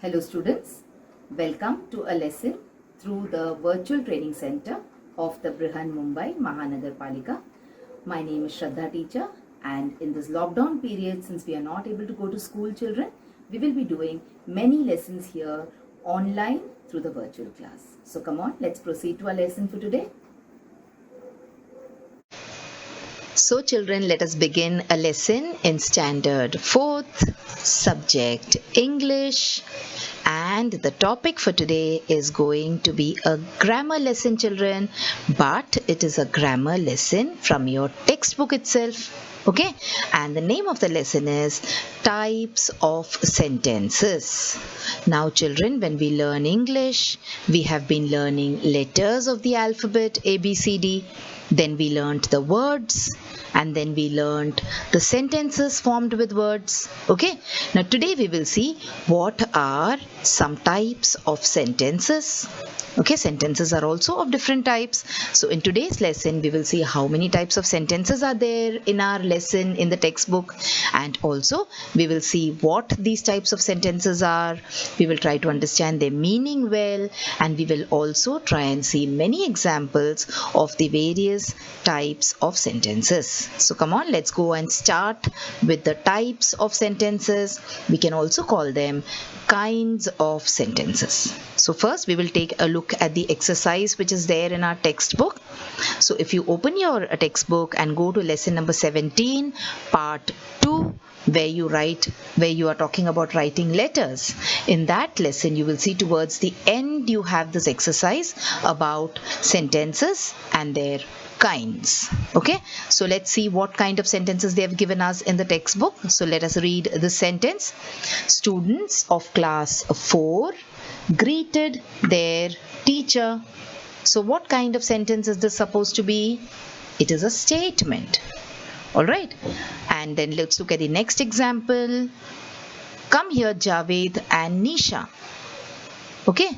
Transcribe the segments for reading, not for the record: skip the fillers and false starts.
Hello students, welcome to a lesson through the virtual training center of the Brihan Mumbai Mahanagar Palika. My name is Shraddha teacher, and in this lockdown period, since we are not able to go to school, children, we will be doing many lessons here online through the virtual class. So come on, let's proceed to our lesson for today. So children, let us begin a lesson in standard 4th, subject English, and the topic for today is going to be a grammar lesson, children, but it is a grammar lesson from your textbook itself. Okay, and the name of the lesson is types of sentences. Now children, when we learn English, we have been learning letters of the alphabet ABCD. Then we learnt the words, and then we learnt the sentences formed with words. Okay, now today we will see what are some types of sentences. Okay, sentences are also of different types. So in today's lesson we will see how many types of sentences are there in our lesson in the textbook, and also we will see what these types of sentences are. We will try to understand their meaning well, and we will also try and see many examples of the various types of sentences. So come on, let's go and start with the types of sentences. We can also call them kinds of sentences. So first we will take a look at the exercise which is there in our textbook. So if you open your textbook and go to lesson number 17, part 2, where you are talking about writing letters, in that lesson you will see towards the end you have this exercise about sentences and their kinds. Okay, so let's see what kind of sentences they have given us in the textbook. So let us read the sentence. Students of class 4 greeted their teacher. So what kind of sentence is this supposed to be? It is a statement. All right, and then let's look at the next example. Come here, Javed and Nisha. Okay,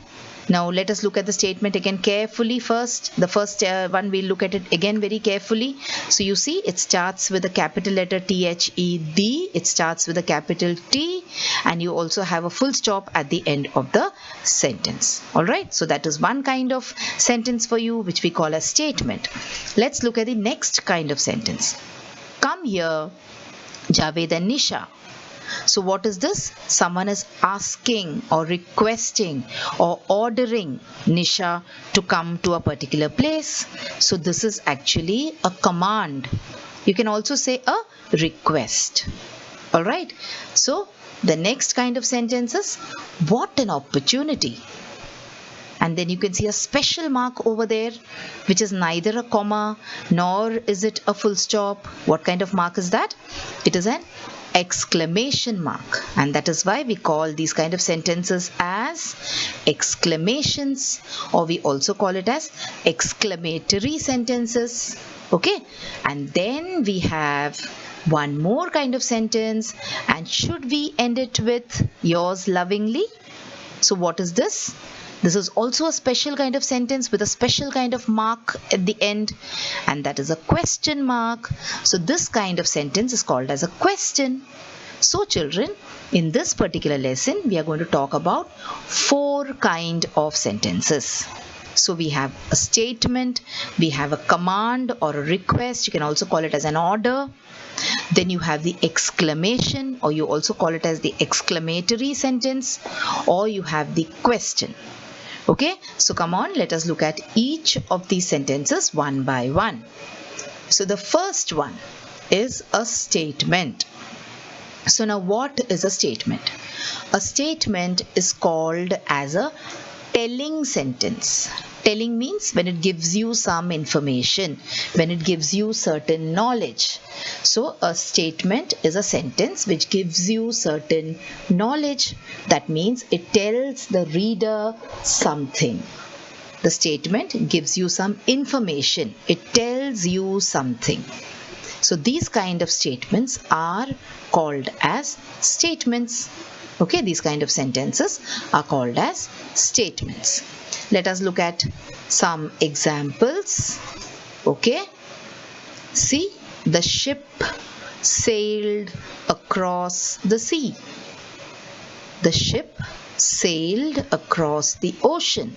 now let us look at the statement again carefully first. The first one, we'll look at it again very carefully. So you see it starts with a capital letter THED. It starts with a capital T, and you also have a full stop at the end of the sentence. Alright, so that is one kind of sentence for you which we call a statement. Let's look at the next kind of sentence. Come here, Javed and Nisha. So what is this? Someone is asking or requesting or ordering Nisha to come to a particular place. So this is actually a command. You can also say a request. Alright, so the next kind of sentence is, what an opportunity. And then you can see a special mark over there, which is neither a comma nor is it a full stop. What kind of mark is that? It is an exclamation mark, and that is why we call these kind of sentences as exclamations, or we also call it as exclamatory sentences. Okay, and then we have one more kind of sentence, and should we end it with yours lovingly? So what is this? This is also a special kind of sentence with a special kind of mark at the end, and that is a question mark. So this kind of sentence is called as a question. So children, in this particular lesson, we are going to talk about 4 kind of sentences. So we have a statement, we have a command or a request, you can also call it as an order. Then you have the exclamation, or you also call it as the exclamatory sentence, or you have the question. Okay, so come on, let us look at each of these sentences one by one. So the first one is a statement. So now what is a statement? A statement is called as a telling sentence. Telling means when it gives you some information, when it gives you certain knowledge. So a statement is a sentence which gives you certain knowledge. That means it tells the reader something. The statement gives you some information. It tells you something. So these kind of statements are called as statements. Okay, these kind of sentences are called as statements. Let us look at some examples. Okay, see, the ship sailed across the sea. The ship sailed across the ocean.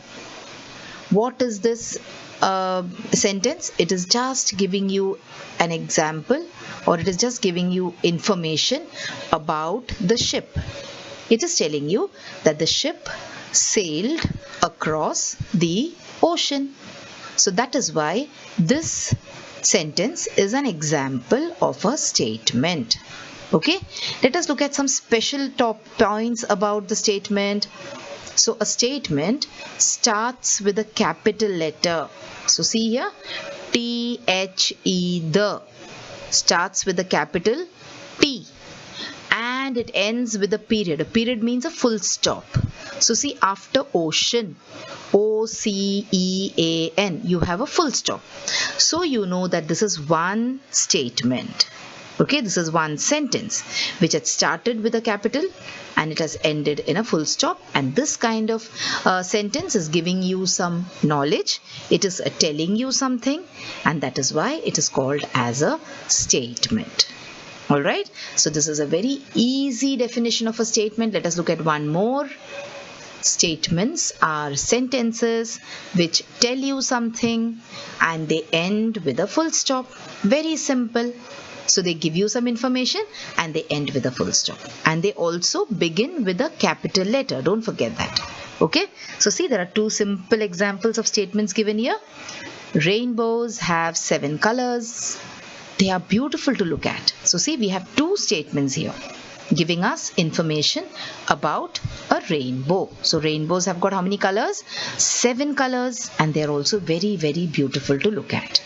What is this sentence? It is just giving you an example, or it is just giving you information about the ship. It is telling you that the ship sailed across the ocean. So that is why this sentence is an example of a statement. Okay, let us look at some special top points about the statement. So a statement starts with a capital letter. So see here, T-H-E, the starts with a capital T, and it ends with a period. A period means a full stop. So see, after ocean, O-C-E-A-N, you have a full stop. So you know that this is one statement. Okay, this is one sentence which had started with a capital and it has ended in a full stop. And this kind of sentence is giving you some knowledge. It is telling you something, and that is why it is called as a statement. Alright, so this is a very easy definition of a statement. Let us look at one more. Statements are sentences which tell you something and they end with a full stop. Very simple. So they give you some information and they end with a full stop. And they also begin with a capital letter. Don't forget that. Okay. So see, there are two simple examples of statements given here. Rainbows have 7 colors. They are beautiful to look at. So see, we have two statements here giving us information about a rainbow. So rainbows have got how many colors? 7 colors, and they are also very, very beautiful to look at.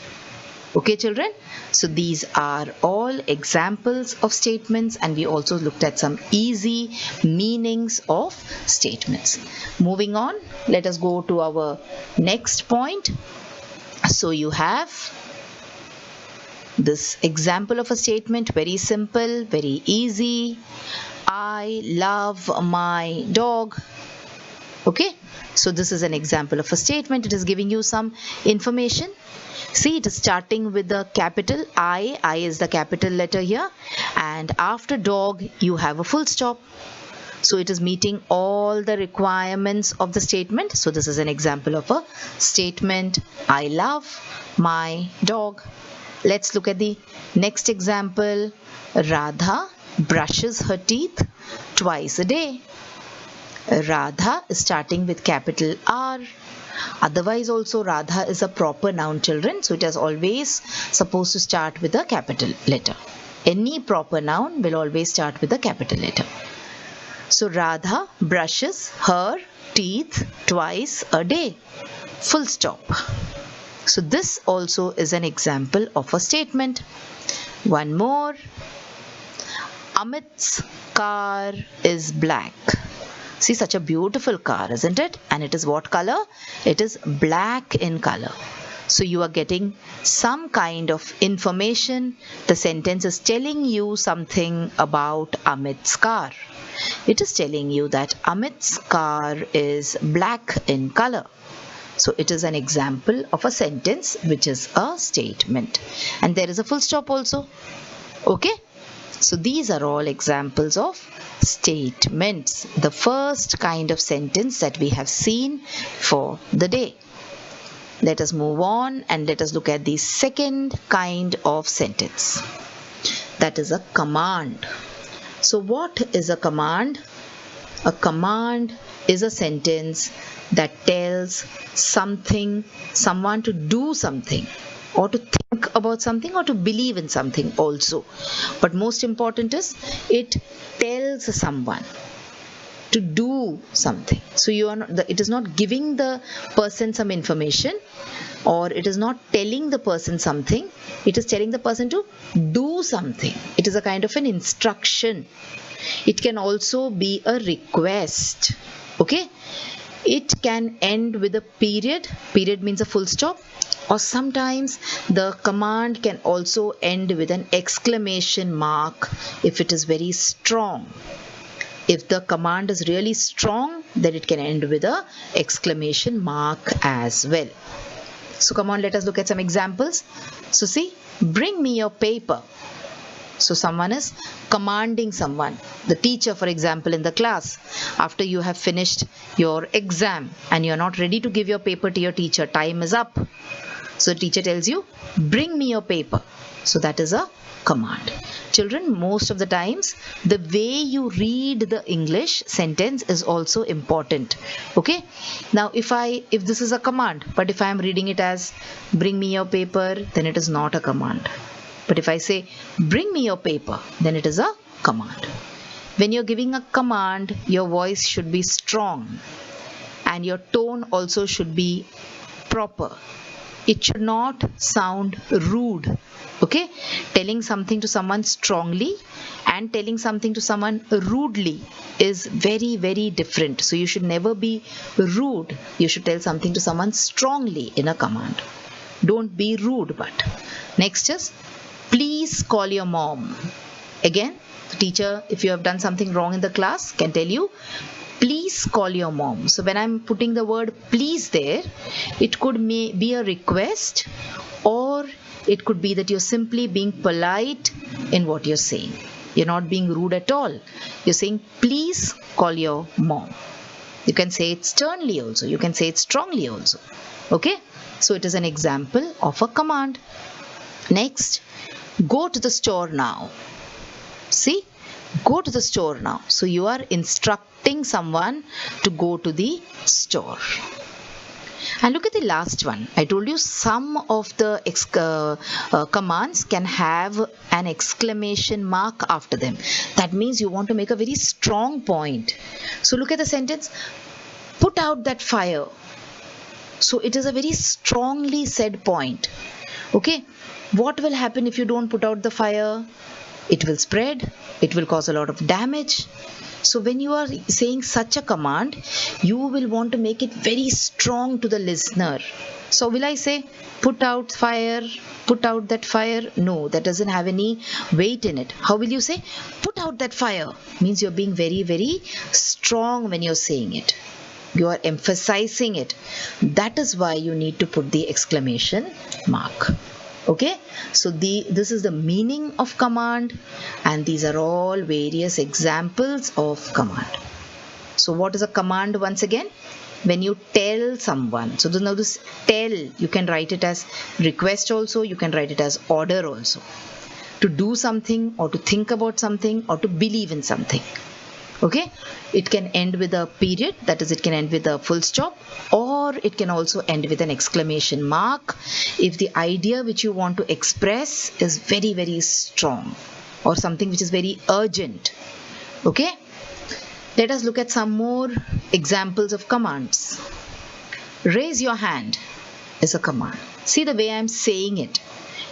Okay, children, so these are all examples of statements, and we also looked at some easy meanings of statements. Moving on, let us go to our next point. So you have this example of a statement, very simple, very easy. I love my dog. Okay, so this is an example of a statement. It is giving you some information. See, it is starting with the capital I. I is the capital letter here. And after dog, you have a full stop. So it is meeting all the requirements of the statement. So this is an example of a statement. I love my dog. Let's look at the next example. Radha brushes her teeth twice a day. Radha is starting with capital R. Otherwise also Radha is a proper noun, children. So it is always supposed to start with a capital letter. Any proper noun will always start with a capital letter. So Radha brushes her teeth twice a day. Full stop. So this also is an example of a statement. One more. Amit's car is black. See, such a beautiful car, isn't it? And it is what color? It is black in color. So you are getting some kind of information. The sentence is telling you something about Amit's car. It is telling you that Amit's car is black in color. So it is an example of a sentence which is a statement. And there is a full stop also. Okay? So these are all examples of statements. The first kind of sentence that we have seen for the day. Let us move on and let us look at the second kind of sentence. That is a command. So what is a command? A command is a sentence that tells someone to do something, or to think about something, or to believe in something also. But most important is it tells someone to do something. So it is not giving the person some information, or it is not telling the person something. It is telling the person to do something. It is a kind of an instruction. It can also be a request. Okay? It can end with a period. Period means a full stop. Or sometimes the command can also end with an exclamation mark if it is very strong. If the command is really strong, then it can end with a exclamation mark as well. So come on, let us look at some examples. So see, bring me your paper. So someone is commanding someone. The teacher, for example, in the class, after you have finished your exam and you're not ready to give your paper to your teacher, time is up. So the teacher tells you, bring me your paper. So that is a command. Children, most of the times, the way you read the English sentence is also important. Okay. Now, if this is a command, but if I am reading it as bring me your paper, then it is not a command. But if I say bring me your paper, then it is a command. When you're giving a command, your voice should be strong and your tone also should be proper. It should not sound rude. Okay, telling something to someone strongly and telling something to someone rudely is very, very different. So you should never be rude. You should tell something to someone strongly in a command. Don't be rude. But next is please call your mom. Again, the teacher, if you have done something wrong in the class, can tell you please call your mom. So when I'm putting the word please there, it could be a request, or it could be that you're simply being polite in what you're saying. You're not being rude at all. You're saying please call your mom. You can say it sternly also. You can say it strongly also. Okay? So it is an example of a command. Next, go to the store now. See? Go to the store now. So you are instructing someone to go to the store. And look at the last one. I told you some of the commands can have an exclamation mark after them. That means you want to make a very strong point. So look at the sentence, put out that fire. So it is a very strongly said point. Okay, what will happen if you don't put out the fire? It will spread, it will cause a lot of damage. So when you are saying such a command, you will want to make it very strong to the listener. So will I say, put out fire, put out that fire? No, that doesn't have any weight in it. How will you say, put out that fire? Means you're being very, very strong when you're saying it. You are emphasizing it. That is why you need to put the exclamation mark. Okay, so this is the meaning of command, and these are all various examples of command. So what is a command once again? When you tell someone. So now this tell, you can write it as request also, you can write it as order also. To do something, or to think about something, or to believe in something. Okay, it can end with a period, that is, it can end with a full stop, or it can also end with an exclamation mark if the idea which you want to express is very, very strong, or something which is very urgent. Okay, let us look at some more examples of commands. Raise your hand is a command. See the way I am saying it.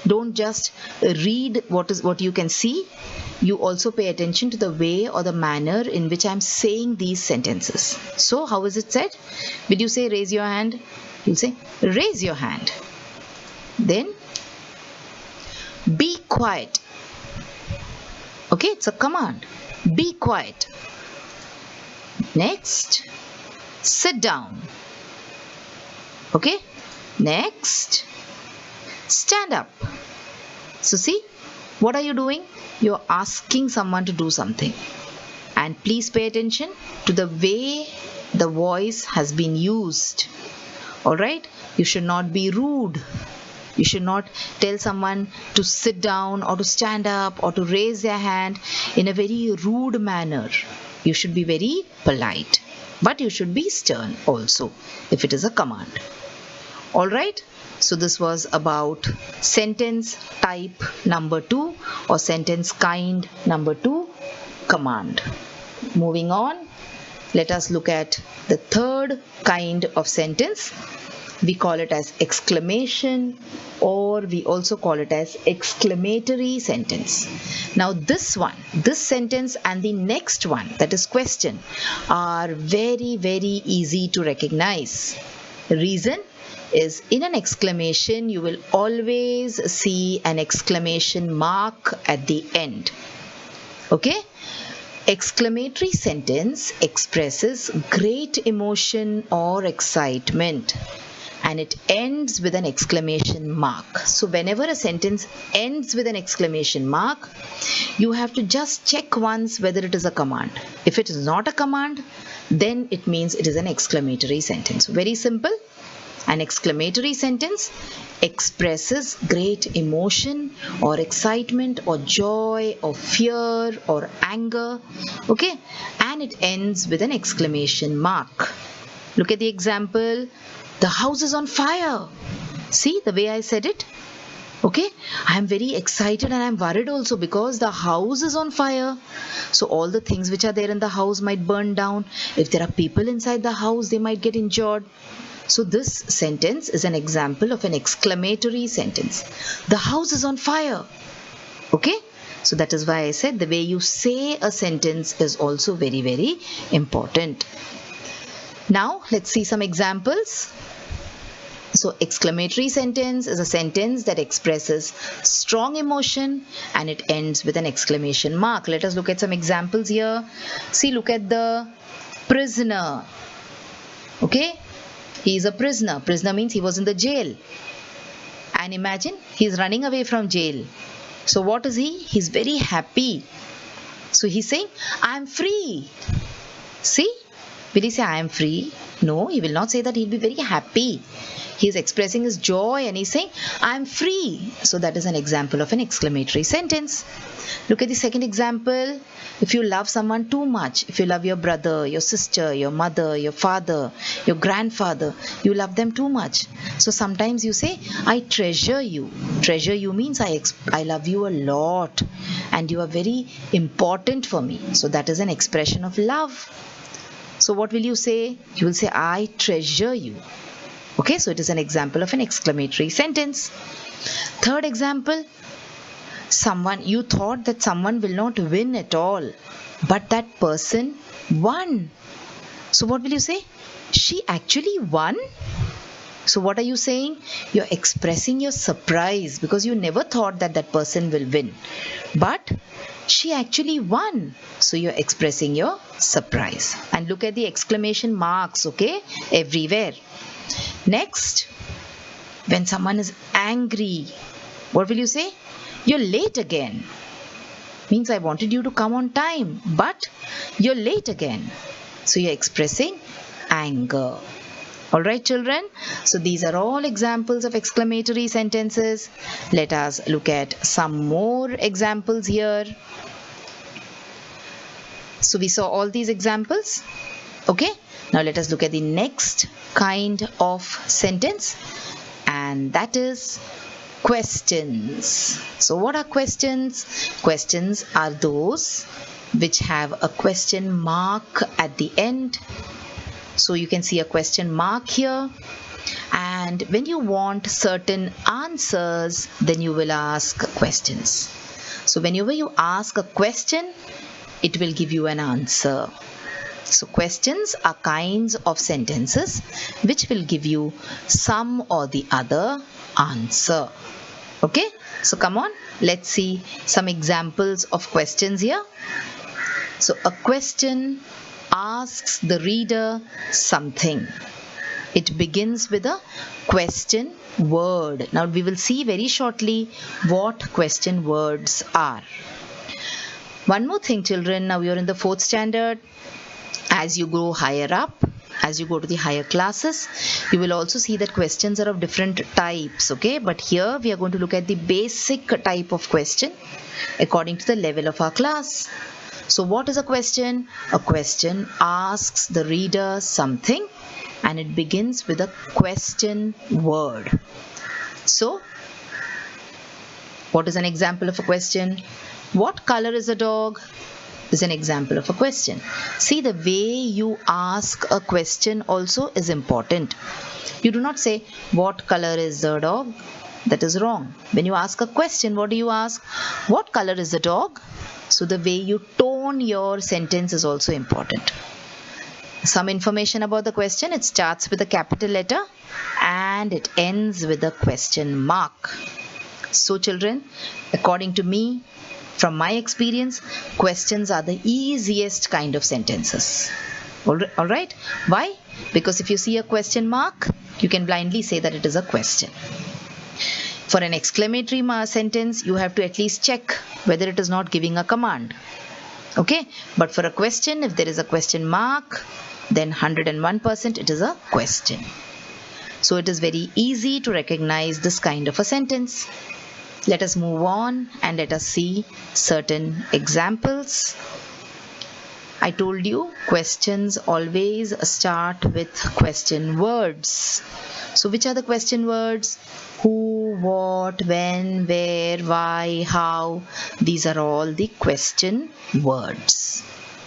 Don't just read what you can see. You also pay attention to the way or the manner in which I am saying these sentences. So how is it said? Will you say raise your hand? You'll say raise your hand. Then be quiet. Okay, it's a command. Be quiet. Next, sit down. Okay, next, stand up. So see, what are you doing? You're asking someone to do something. And please pay attention to the way the voice has been used. Alright? You should not be rude. You should not tell someone to sit down or to stand up or to raise their hand in a very rude manner. You should be very polite. But you should be stern also if it is a command. Alright? So this was about sentence type number 2 or sentence kind number 2, command. Moving on, let us look at the third kind of sentence. We call it as exclamation, or we also call it as exclamatory sentence. Now this sentence and the next one, that is question, are very, very easy to recognize. Reason is, in an exclamation you will always see an exclamation mark at the end. Okay? Exclamatory sentence expresses great emotion or excitement. and it ends with an exclamation mark. So whenever a sentence ends with an exclamation mark, you have to just check once whether it is a command. If it is not a command, then it means it is an exclamatory sentence. Very simple. An exclamatory sentence expresses great emotion or excitement or joy or fear or anger, okay, and it ends with an exclamation mark. Look at the example. The house is on fire. See the way I said it? Okay, I am very excited and I am worried also because the house is on fire. So all the things which are there in the house might burn down. If there are people inside the house, they might get injured. So this sentence is an example of an exclamatory sentence. The house is on fire. Okay, so that is why I said the way you say a sentence is also very, very important. Now let's see some examples. So exclamatory sentence is a sentence that expresses strong emotion and it ends with an exclamation mark. Let us look at some examples here. See, look at the prisoner. Okay, he is a prisoner. Prisoner means he was in the jail. And imagine he is running away from jail. So what is he? He is very happy. So he's saying, I am free. See? Will he say, I am free? No, he will not say that. He'll be very happy. He is expressing his joy and he's saying, I am free. So that is an example of an exclamatory sentence. Look at the second example. If you love someone too much, if you love your brother, your sister, your mother, your father, your grandfather, you love them too much. So sometimes you say, I treasure you. Treasure you means I love you a lot and you are very important for me. So that is an expression of love. So what will you say? You will say, I treasure you. Okay, so it is an example of an exclamatory sentence. Third example, you thought that someone will not win at all, but that person won. So what will you say? She actually won? So what are you saying? You're expressing your surprise because you never thought that that person will win. But she actually won. So you're expressing your surprise. And look at the exclamation marks, okay, everywhere. Next, when someone is angry, what will you say? You're late again. Means I wanted you to come on time, but you're late again. So you're expressing anger. Alright children, so these are all examples of exclamatory sentences. Let us look at some more examples here. So we saw all these examples. Okay, now let us look at the next kind of sentence, and that is questions. So what are questions? Questions are those which have a question mark at the end. So you can see a question mark here, and when you want certain answers, then you will ask questions. So whenever you ask a question, it will give you an answer. So questions are kinds of sentences which will give you some or the other answer. Okay, so come on, let's see some examples of questions here. So a question asks the reader something. It begins with a question word. Now we will see very shortly what question words are. One more thing children, now you are in the 4th standard. As you go higher up, as you go to the higher classes, you will also see that questions are of different types, okay? But here we are going to look at the basic type of question according to the level of our class. So what is a question? A question asks the reader something and it begins with a question word. So what is an example of a question? What color is a dog? Is an example of a question. See, the way you ask a question also is important. You do not say, what color is the dog? That is wrong. When you ask a question, what do you ask? What color is the dog? So the way you tone your sentence is also important. Some information about the question. It starts with a capital letter and it ends with a question mark. So children, according to me, from my experience, questions are the easiest kind of sentences. Alright? Why? Because if you see a question mark, You can blindly say that it is a question. For an exclamatory sentence, you have to at least check whether it is not giving a command. Okay, but for a question, if there is a question mark, then 101% it is a question. So it is very easy to recognize this kind of a sentence. Let us move on and let us see certain examples. I told you questions always start with question words. So which are the question words? Who, what, when, where, why, how. These are all the question words.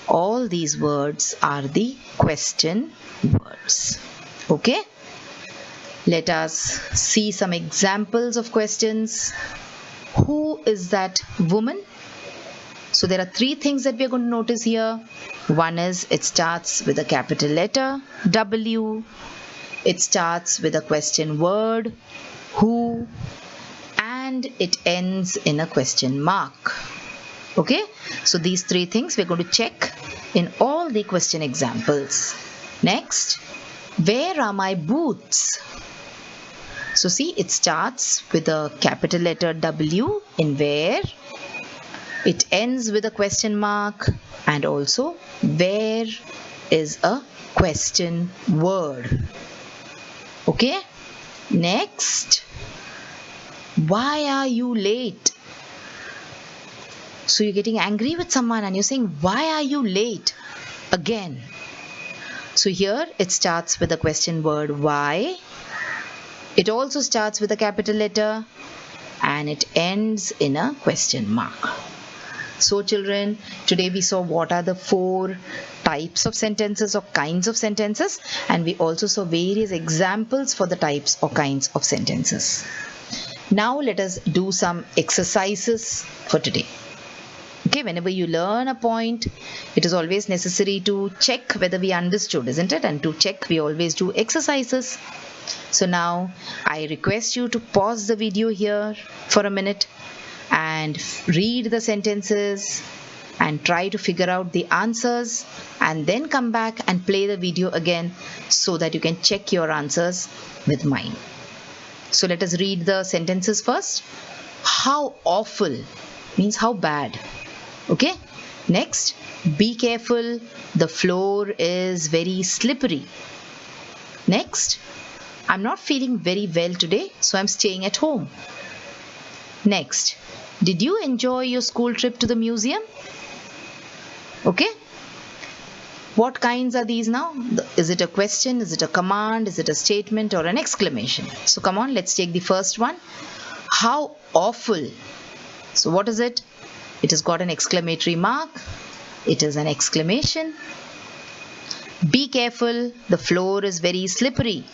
All these words are the question words. Okay? Let us see some examples of questions. Who is that woman? So there are three things that we are going to notice here. One is it starts with a capital letter W. It starts with a question word who, and it ends in a question mark. Okay, so these three things we're going to check in all the question examples. Next, where are my boots? So see, it starts with a capital letter W in where. It ends with a question mark, and also where is a question word. Okay? Next, why are you late? So you're getting angry with someone and you're saying, why are you late? Again. So here it starts with a question word why. It also starts with a capital letter and it ends in a question mark. So children, today we saw what are the 4 types of sentences or kinds of sentences, and we also saw various examples for the types or kinds of sentences. Now let us do some exercises for today. Okay, whenever you learn a point, it is always necessary to check whether we understood, isn't it? And to check, we always do exercises. So now I request you to pause the video here for a minute and read the sentences and try to figure out the answers, and then come back and play the video again so that you can check your answers with mine. So let us read the sentences first. How awful means how bad. Okay. Next, be careful, the floor is very slippery. Next, I'm not feeling very well today, so I'm staying at home. Next, did you enjoy your school trip to the museum? Okay. What kinds are these now? Is it a question? Is it a command? Is it a statement or an exclamation? So come on, let's take the first one. How awful. So what is it? It has got an exclamatory mark. It is an exclamation. Be careful, the floor is very slippery.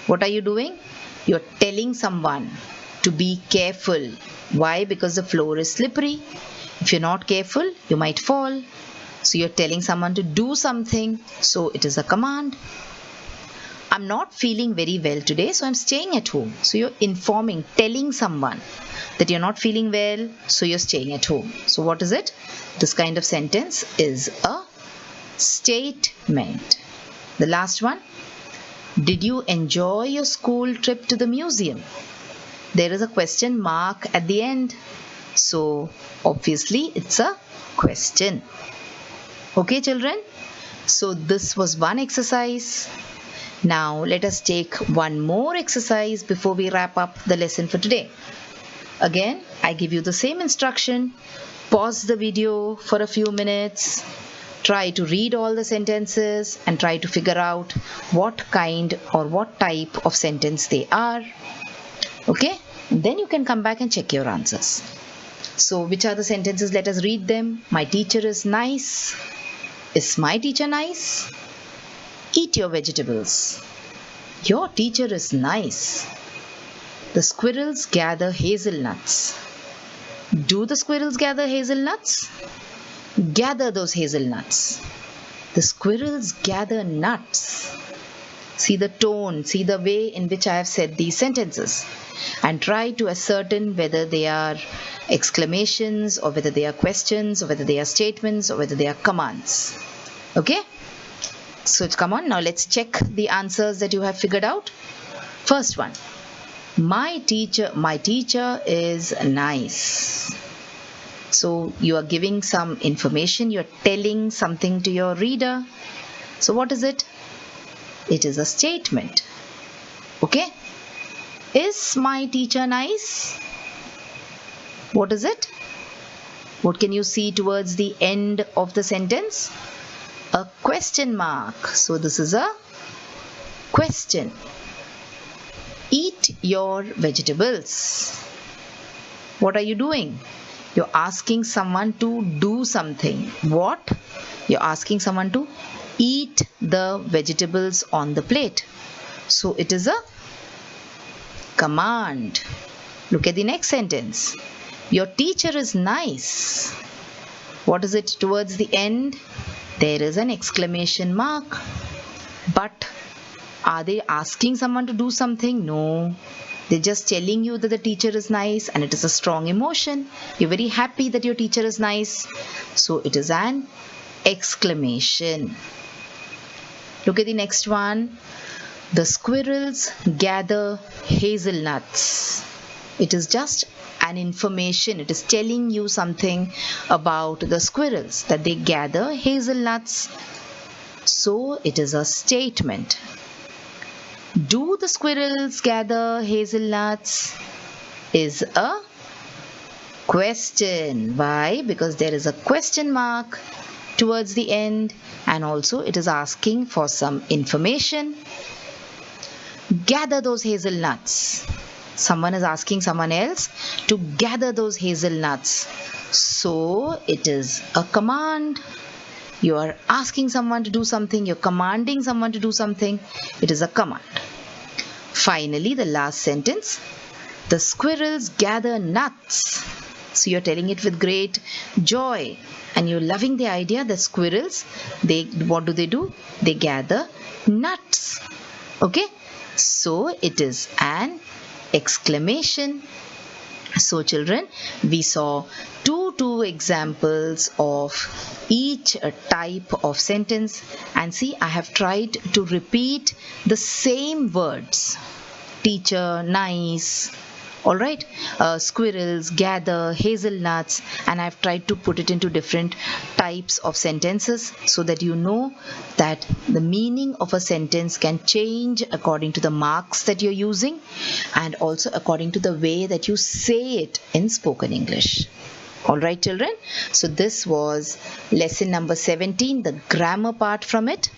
What are you doing? You're telling someone to be careful. Why? Because the floor is slippery. If you're not careful, you might fall. So you're telling someone to do something. So it is a command. I'm not feeling very well today, so I'm staying at home. So you're informing, telling someone that you're not feeling well, so you're staying at home. So what is it? This kind of sentence is a statement. The last one. Did you enjoy your school trip to the museum? There is a question mark at the end. So obviously it's a question. Okay, children? So this was one exercise. Now let us take one more exercise before we wrap up the lesson for today. Again, I give you the same instruction. Pause the video for a few minutes. Try to read all the sentences and try to figure out what kind or what type of sentence they are. Okay? Then you can come back and check your answers. So which are the sentences? Let us read them. My teacher is nice. Is my teacher nice? Eat your vegetables. Your teacher is nice. The squirrels gather hazelnuts. Do the squirrels gather hazelnuts? Gather those hazelnuts. The squirrels gather nuts. See the tone, see the way in which I have said these sentences, and try to ascertain whether they are exclamations or whether they are questions or whether they are statements or whether they are commands. Okay? So come on, now let's check the answers that you have figured out. First one. My teacher is nice. So you are giving some information, you're telling something to your reader. So what is it? It is a statement. Okay? Is my teacher nice? What is it? What can you see towards the end of the sentence? A question mark. So this is a question. Eat your vegetables. What are you doing? You're asking someone to do something. What? You're asking someone to eat the vegetables on the plate. So it is a command. Look at the next sentence. Your teacher is nice. What is it towards the end? There is an exclamation mark. But are they asking someone to do something? No. They're just telling you that the teacher is nice, and it is a strong emotion. You're very happy that your teacher is nice. So it is an exclamation. Look at the next one. The squirrels gather hazelnuts. It is just an information. It is telling you something about the squirrels, that they gather hazelnuts. So it is a statement. Do the squirrels gather hazelnuts? Is a question. Why? Because there is a question mark towards the end, and also it is asking for some information. Gather those hazelnuts. Someone is asking someone else to gather those hazelnuts. So it is a command. You are asking someone to do something, you're commanding someone to do something. It is a command. Finally, the last sentence. The squirrels gather nuts. So you're telling it with great joy, and you're loving the idea that squirrels, what do? They gather nuts. Okay? So it is an exclamation. So children, we saw two examples of each type of sentence, and see, I have tried to repeat the same words. Teacher, nice, alright, squirrels gather hazelnuts, and I've tried to put it into different types of sentences so that you know that the meaning of a sentence can change according to the marks that you're using, and also according to the way that you say it in spoken English. Alright children, so this was lesson number 17, the grammar part from it.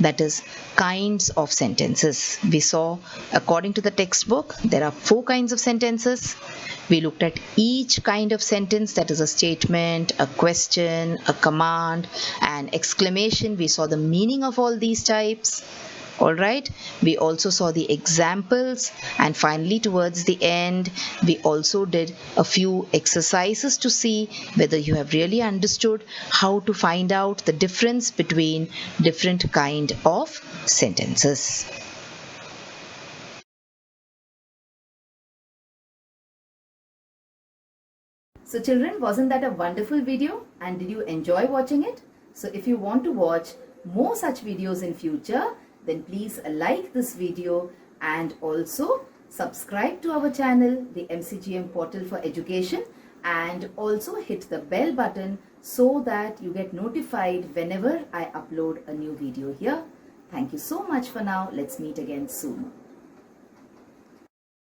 That is kinds of sentences. We saw, according to the textbook, there are 4 kinds of sentences. We looked at each kind of sentence, that is a statement, a question, a command, an exclamation. We saw the meaning of all these types. Alright, we also saw the examples, and finally towards the end we also did a few exercises to see whether you have really understood how to find out the difference between different kind of sentences. So children, wasn't that a wonderful video? And did you enjoy watching it? So if you want to watch more such videos in future, then please like this video and also subscribe to our channel, the MCGM Portal for Education, and also hit the bell button so that you get notified whenever I upload a new video here. Thank you so much for now. Let's meet again soon.